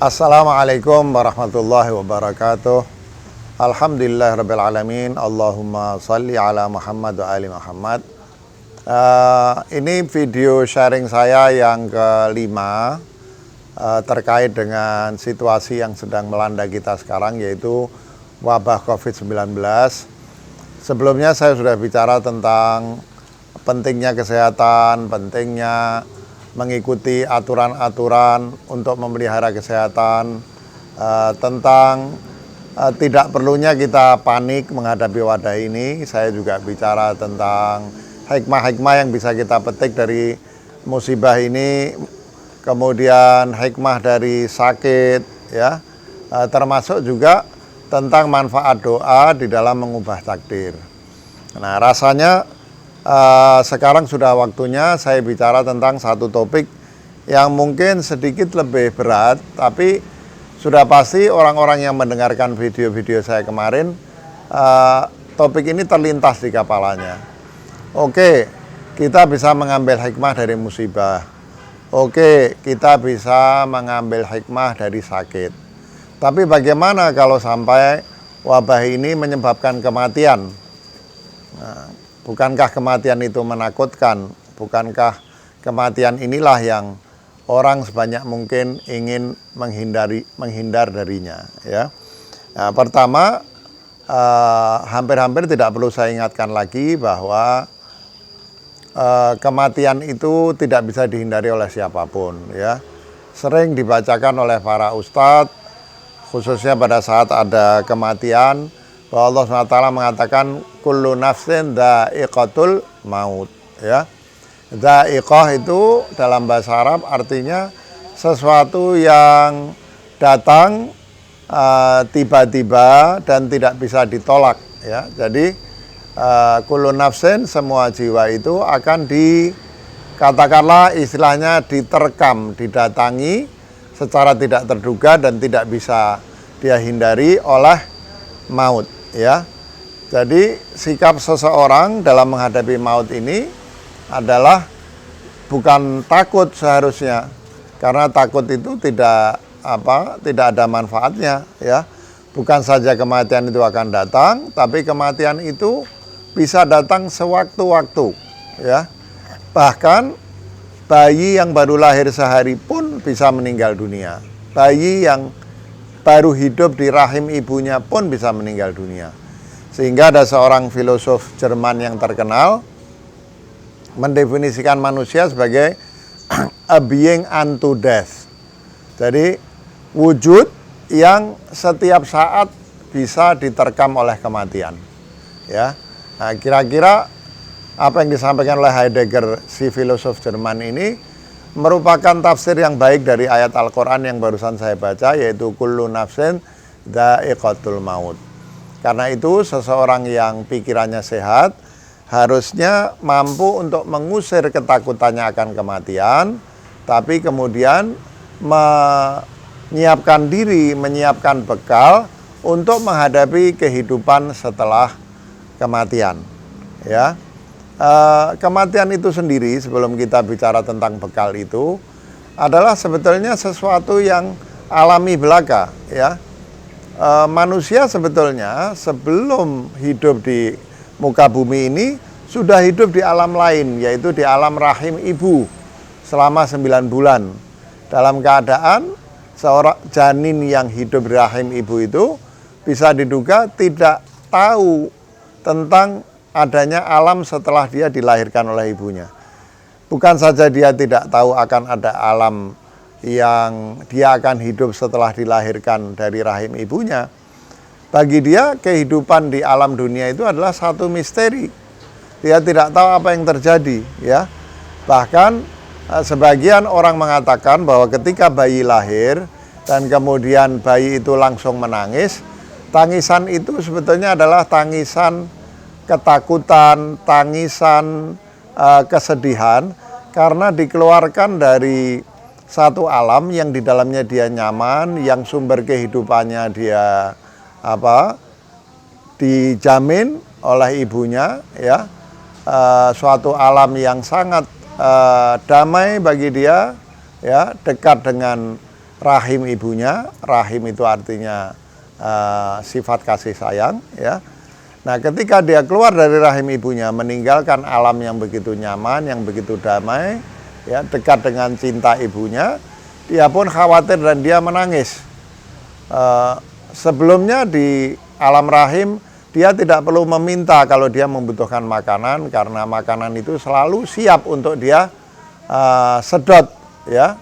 Assalamualaikum warahmatullahi wabarakatuh. Alhamdulillahirabbil alamin. Allahumma shalli ala Muhammad wa ali Muhammad. Ini video sharing saya yang kelima terkait dengan situasi yang sedang melanda kita sekarang, yaitu wabah COVID-19. Sebelumnya saya sudah bicara tentang pentingnya kesehatan, pentingnya mengikuti aturan-aturan untuk memelihara kesehatan, tentang tidak perlunya kita panik menghadapi wadah ini. Saya juga bicara tentang hikmah-hikmah yang bisa kita petik dari musibah ini, kemudian hikmah dari sakit, ya, termasuk juga tentang manfaat doa di dalam mengubah takdir. Nah, rasanya sekarang sudah waktunya saya bicara tentang satu topik yang mungkin sedikit lebih berat, tapi sudah pasti orang-orang yang mendengarkan video-video saya kemarin, topik ini terlintas di kepalanya. Oke, kita bisa mengambil hikmah dari musibah. Oke, kita bisa mengambil hikmah dari sakit. Tapi bagaimana kalau sampai wabah ini menyebabkan kematian? Nah, bukankah kematian itu menakutkan? Bukankah kematian inilah yang orang sebanyak mungkin ingin menghindar darinya, ya? Nah, pertama, hampir-hampir tidak perlu saya ingatkan lagi bahwa kematian itu tidak bisa dihindari oleh siapapun, ya. Sering dibacakan oleh para ustadz, khususnya pada saat ada kematian, bahwa Allah SWT mengatakan kullu nafsin dha'iqatul maut, ya. Dha'iqah itu dalam bahasa Arab artinya sesuatu yang datang tiba-tiba dan tidak bisa ditolak, ya. Jadi kullu nafsin, semua jiwa itu akan katakanlah istilahnya diterkam, didatangi secara tidak terduga dan tidak bisa dia hindari oleh maut, ya. Jadi sikap seseorang dalam menghadapi maut ini adalah bukan takut seharusnya, karena takut itu tidak ada manfaatnya, ya. Bukan saja kematian itu akan datang, tapi kematian itu bisa datang sewaktu-waktu, ya. Bahkan bayi yang baru lahir sehari pun bisa meninggal dunia. Bayi yang baru hidup di rahim ibunya pun bisa meninggal dunia. Sehingga ada seorang filosof Jerman yang terkenal mendefinisikan manusia sebagai a being unto death. Jadi wujud yang setiap saat bisa diterkam oleh kematian, ya. Nah, kira-kira apa yang disampaikan oleh Heidegger, si filosof Jerman ini, merupakan tafsir yang baik dari ayat Al-Quran yang barusan saya baca, yaitu kullu nafsin dha'iqatul maut. Karena itu seseorang yang pikirannya sehat harusnya mampu untuk mengusir ketakutannya akan kematian, tapi kemudian menyiapkan diri, menyiapkan bekal untuk menghadapi kehidupan setelah kematian, ya. Kematian itu sendiri, sebelum kita bicara tentang bekal itu, adalah sebetulnya sesuatu yang alami belaka, ya. Manusia sebetulnya sebelum hidup di muka bumi ini sudah hidup di alam lain, yaitu di alam rahim ibu selama 9 bulan. Dalam keadaan seorang janin yang hidup di rahim ibu itu bisa diduga tidak tahu tentang adanya alam setelah dia dilahirkan oleh ibunya. Bukan saja dia tidak tahu akan ada alam yang dia akan hidup setelah dilahirkan dari rahim ibunya. Bagi dia kehidupan di alam dunia itu adalah satu misteri. Dia tidak tahu apa yang terjadi, ya. Bahkan sebagian orang mengatakan bahwa ketika bayi lahir dan kemudian bayi itu langsung menangis, tangisan itu sebetulnya adalah tangisan ketakutan, tangisan kesedihan, karena dikeluarkan dari satu alam yang di dalamnya dia nyaman, yang sumber kehidupannya dia dijamin oleh ibunya, ya. Suatu alam yang sangat damai bagi dia, ya, dekat dengan rahim ibunya. Rahim itu artinya sifat kasih sayang, ya. Nah, ketika dia keluar dari rahim ibunya, meninggalkan alam yang begitu nyaman, yang begitu damai, ya, dekat dengan cinta ibunya, dia pun khawatir dan dia menangis. Sebelumnya di alam rahim, dia tidak perlu meminta kalau dia membutuhkan makanan, karena makanan itu selalu siap untuk dia sedot, ya,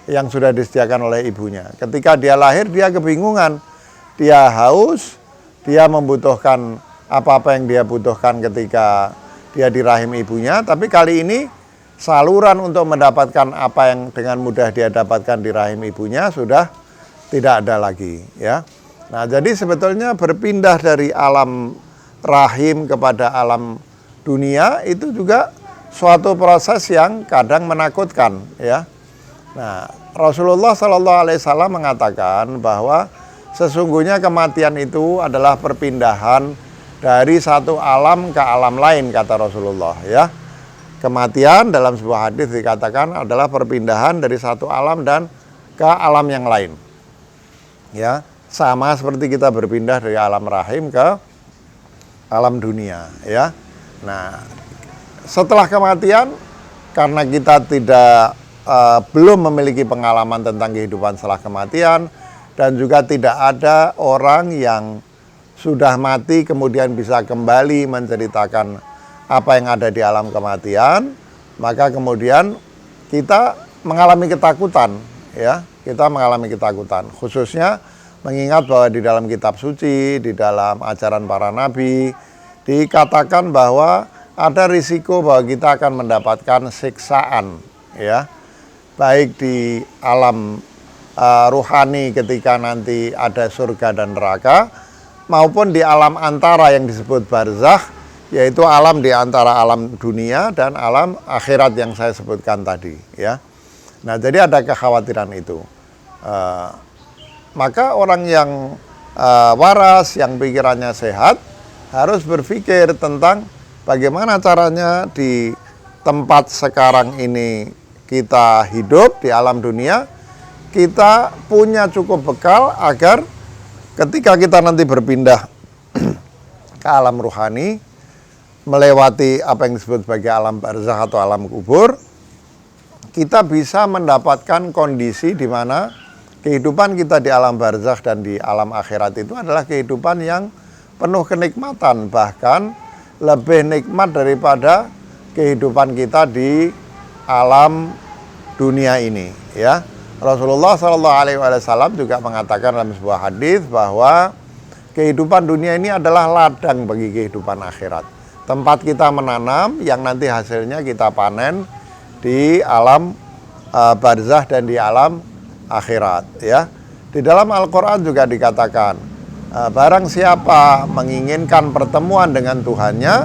yang sudah disediakan oleh ibunya. Ketika dia lahir, dia kebingungan, dia haus, dia membutuhkan apa-apa yang dia butuhkan ketika dia di rahim ibunya. Tapi kali ini saluran untuk mendapatkan apa yang dengan mudah dia dapatkan di rahim ibunya sudah tidak ada lagi, ya. Nah, jadi sebetulnya berpindah dari alam rahim kepada alam dunia itu juga suatu proses yang kadang menakutkan, ya. Nah, Rasulullah SAW mengatakan bahwa sesungguhnya kematian itu adalah perpindahan dari satu alam ke alam lain, kata Rasulullah, ya. Kematian dalam sebuah hadis dikatakan adalah perpindahan dari satu alam dan ke alam yang lain, ya. Sama seperti kita berpindah dari alam rahim ke alam dunia, ya. Nah, setelah kematian, karena kita belum memiliki pengalaman tentang kehidupan setelah kematian, dan juga tidak ada orang yang sudah mati kemudian bisa kembali menceritakan apa yang ada di alam kematian, maka kemudian kita mengalami ketakutan, ya. Kita mengalami ketakutan, khususnya mengingat bahwa di dalam kitab suci, di dalam ajaran para nabi, dikatakan bahwa ada risiko bahwa kita akan mendapatkan siksaan, ya, baik di alam ruhani ketika nanti ada surga dan neraka, maupun di alam antara yang disebut barzakh, yaitu alam di antara alam dunia dan alam akhirat yang saya sebutkan tadi, ya. Nah, jadi ada kekhawatiran itu. Maka orang yang waras, yang pikirannya sehat, harus berpikir tentang bagaimana caranya di tempat sekarang ini kita hidup di alam dunia, kita punya cukup bekal agar ketika kita nanti berpindah ke alam ruhani, melewati apa yang disebut sebagai alam barzakh atau alam kubur, kita bisa mendapatkan kondisi di mana kehidupan kita di alam barzakh dan di alam akhirat itu adalah kehidupan yang penuh kenikmatan, bahkan lebih nikmat daripada kehidupan kita di alam dunia ini, ya. Rasulullah SAW juga mengatakan dalam sebuah hadis bahwa kehidupan dunia ini adalah ladang bagi kehidupan akhirat, tempat kita menanam yang nanti hasilnya kita panen di alam barzakh dan di alam akhirat, ya. Di dalam Al-Quran juga dikatakan, barang siapa menginginkan pertemuan dengan Tuhannya,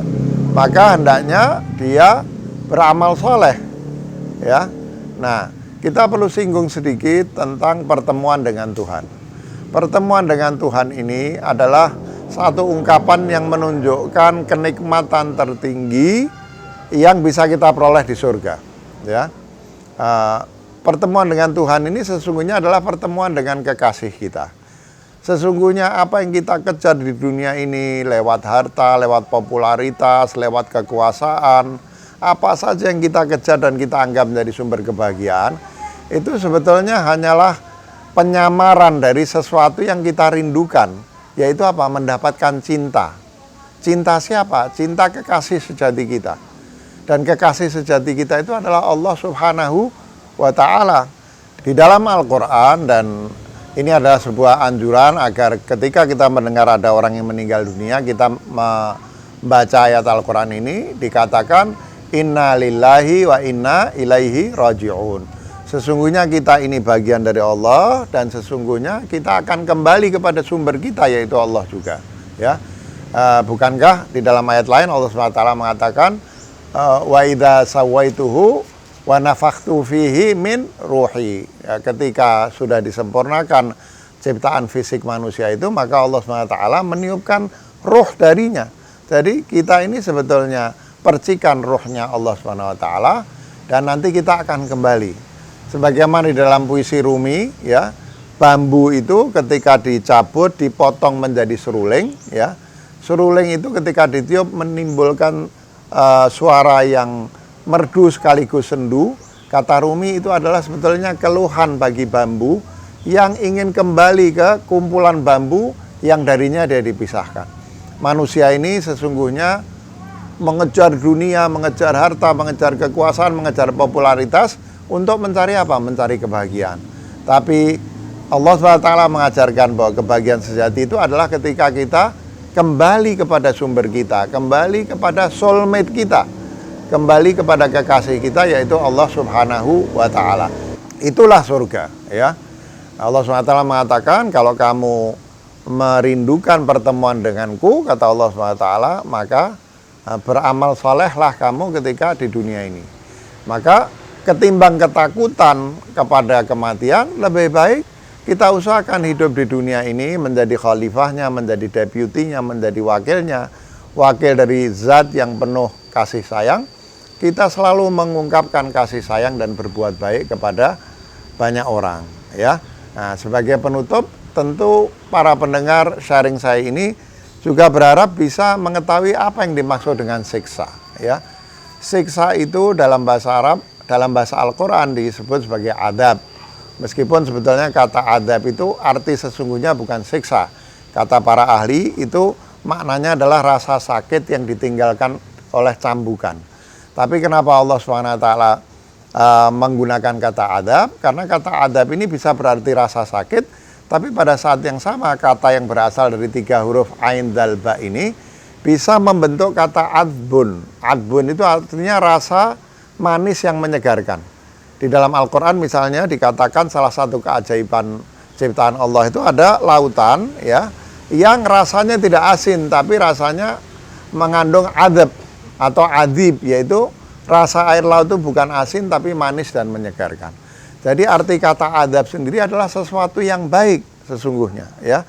maka hendaknya dia beramal soleh, ya. Nah, kita perlu singgung sedikit tentang pertemuan dengan Tuhan. Pertemuan dengan Tuhan ini adalah satu ungkapan yang menunjukkan kenikmatan tertinggi yang bisa kita peroleh di surga, ya. Pertemuan dengan Tuhan ini sesungguhnya adalah pertemuan dengan kekasih kita. Sesungguhnya apa yang kita kejar di dunia ini lewat harta, lewat popularitas, lewat kekuasaan, apa saja yang kita kejar dan kita anggap menjadi sumber kebahagiaan, itu sebetulnya hanyalah penyamaran dari sesuatu yang kita rindukan, yaitu apa? Mendapatkan cinta. Cinta siapa? Cinta kekasih sejati kita. Dan kekasih sejati kita itu adalah Allah Subhanahu wa ta'ala. Di dalam Al-Quran, dan ini adalah sebuah anjuran agar ketika kita mendengar ada orang yang meninggal dunia, kita membaca ayat Al-Quran ini, dikatakan inna lillahi wa inna ilaihi raji'un. Sesungguhnya kita ini bagian dari Allah, dan sesungguhnya kita akan kembali kepada sumber kita, yaitu Allah juga, ya. Bukankah di dalam ayat lain Allah SWT mengatakan wa idza sawaituhu wa nafakhtu fihi min ruhi, ya, ketika sudah disempurnakan ciptaan fisik manusia itu, maka Allah SWT meniupkan ruh darinya. Jadi kita ini sebetulnya percikan ruhnya Allah SWT, dan nanti kita akan kembali. Sebagaimana di dalam puisi Rumi, ya, bambu itu ketika dicabut, dipotong menjadi seruling, ya. Seruling itu ketika ditiup menimbulkan suara yang merdu sekaligus sendu. Kata Rumi itu adalah sebetulnya keluhan bagi bambu yang ingin kembali ke kumpulan bambu yang darinya dia dipisahkan. Manusia ini sesungguhnya mengejar dunia, mengejar harta, mengejar kekuasaan, mengejar popularitas untuk mencari apa? Mencari kebahagiaan. Tapi Allah SWT mengajarkan bahwa kebahagiaan sejati itu adalah ketika kita kembali kepada sumber kita, kembali kepada soulmate kita, kembali kepada kekasih kita, yaitu Allah Subhanahu wa Ta'ala. Itulah surga, ya. Allah SWT mengatakan, kalau kamu merindukan pertemuan denganku, kata Allah SWT, maka beramal solehlah kamu ketika di dunia ini. Maka ketimbang ketakutan kepada kematian, lebih baik kita usahakan hidup di dunia ini menjadi khalifahnya, menjadi deputinya, menjadi wakilnya, wakil dari zat yang penuh kasih sayang. Kita selalu mengungkapkan kasih sayang dan berbuat baik kepada banyak orang, ya. Nah, sebagai penutup, tentu para pendengar sharing saya ini juga berharap bisa mengetahui apa yang dimaksud dengan siksa, ya. Siksa itu dalam bahasa Arab, dalam bahasa Al-Quran disebut sebagai adab. Meskipun sebetulnya kata adab itu arti sesungguhnya bukan siksa. Kata para ahli itu maknanya adalah rasa sakit yang ditinggalkan oleh cambukan. Tapi kenapa Allah SWT menggunakan kata adab? Karena kata adab ini bisa berarti rasa sakit, tapi pada saat yang sama kata yang berasal dari 3 huruf ain dal ba ini bisa membentuk kata adbun. Adbun itu artinya rasa manis yang menyegarkan. Di dalam Al-Quran misalnya dikatakan salah satu keajaiban ciptaan Allah itu ada lautan, ya, yang rasanya tidak asin tapi rasanya mengandung adab atau adib, yaitu rasa air laut itu bukan asin tapi manis dan menyegarkan. Jadi arti kata adab sendiri adalah sesuatu yang baik sesungguhnya, ya.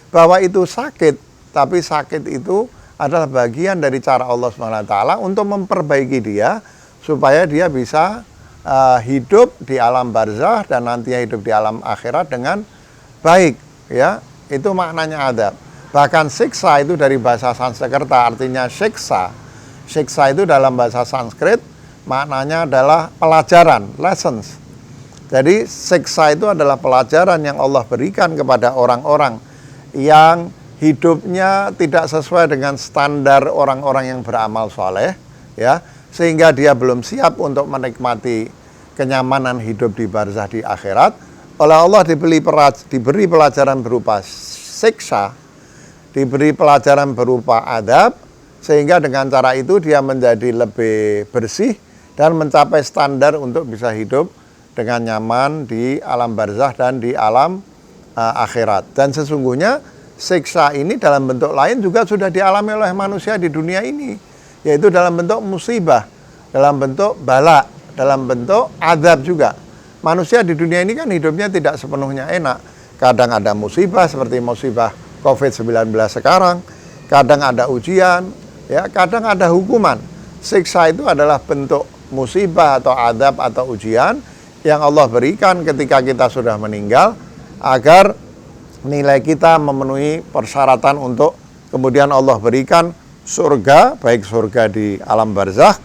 Bahwa itu sakit, tapi sakit itu adalah bagian dari cara Allah SWT untuk memperbaiki dia supaya dia bisa hidup di alam barzah dan nantinya hidup di alam akhirat dengan baik, ya. Itu maknanya adab. Bahkan siksa itu dari bahasa Sanskerta artinya siksa. Siksa itu dalam bahasa Sanskrit maknanya adalah pelajaran, lessons. Jadi siksa itu adalah pelajaran yang Allah berikan kepada orang-orang yang hidupnya tidak sesuai dengan standar orang-orang yang beramal soleh, ya, sehingga dia belum siap untuk menikmati kenyamanan hidup di barzah di akhirat. Oleh Allah diberi pelajaran berupa siksa, diberi pelajaran berupa adab, sehingga dengan cara itu dia menjadi lebih bersih dan mencapai standar untuk bisa hidup dengan nyaman di alam barzah dan di alam akhirat. Dan sesungguhnya siksa ini dalam bentuk lain juga sudah dialami oleh manusia di dunia ini, yaitu dalam bentuk musibah, dalam bentuk bala, dalam bentuk azab juga. Manusia di dunia ini kan hidupnya tidak sepenuhnya enak. Kadang ada musibah seperti musibah COVID-19 sekarang, kadang ada ujian, ya, kadang ada hukuman. Siksa itu adalah bentuk musibah atau azab atau ujian yang Allah berikan ketika kita sudah meninggal agar nilai kita memenuhi persyaratan untuk kemudian Allah berikan surga, baik surga di alam barzakh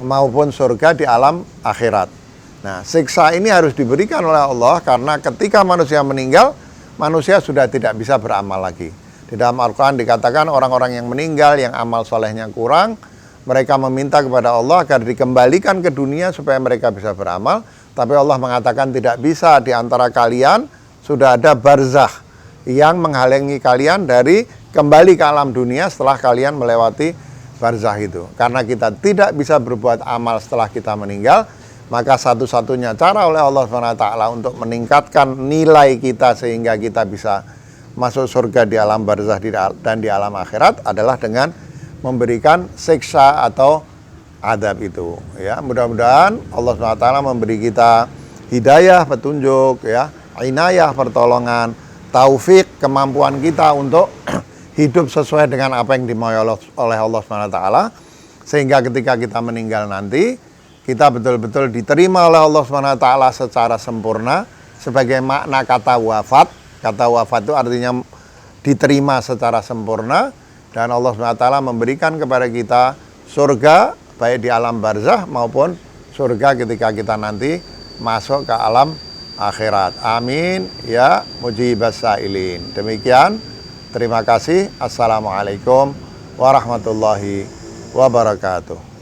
maupun surga di alam akhirat. Nah, siksa ini harus diberikan oleh Allah karena ketika manusia meninggal, manusia sudah tidak bisa beramal lagi. Di dalam Al-Quran dikatakan orang-orang yang meninggal, yang amal solehnya kurang, mereka meminta kepada Allah agar dikembalikan ke dunia supaya mereka bisa beramal. Tapi Allah mengatakan tidak bisa, di antara kalian sudah ada barzakh yang menghalangi kalian dari kembali ke alam dunia setelah kalian melewati barzakh itu. Karena kita tidak bisa berbuat amal setelah kita meninggal, maka satu-satunya cara oleh Allah SWT untuk meningkatkan nilai kita sehingga kita bisa masuk surga di alam barzakh dan di alam akhirat adalah dengan memberikan siksa atau adab itu, ya. Mudah-mudahan Allah SWT memberi kita hidayah, petunjuk, ya, inayah, pertolongan, taufik, kemampuan kita untuk hidup sesuai dengan apa yang dimaui oleh Allah SWT, sehingga ketika kita meninggal nanti kita betul-betul diterima oleh Allah SWT secara sempurna. Sebagai makna kata wafat. Kata wafat itu artinya diterima secara sempurna. Dan Allah SWT memberikan kepada kita surga, baik di alam barzah maupun surga ketika kita nanti masuk ke alam akhirat. Amin ya mujibas sailin. Demikian, terima kasih. Assalamualaikum warahmatullahi wabarakatuh.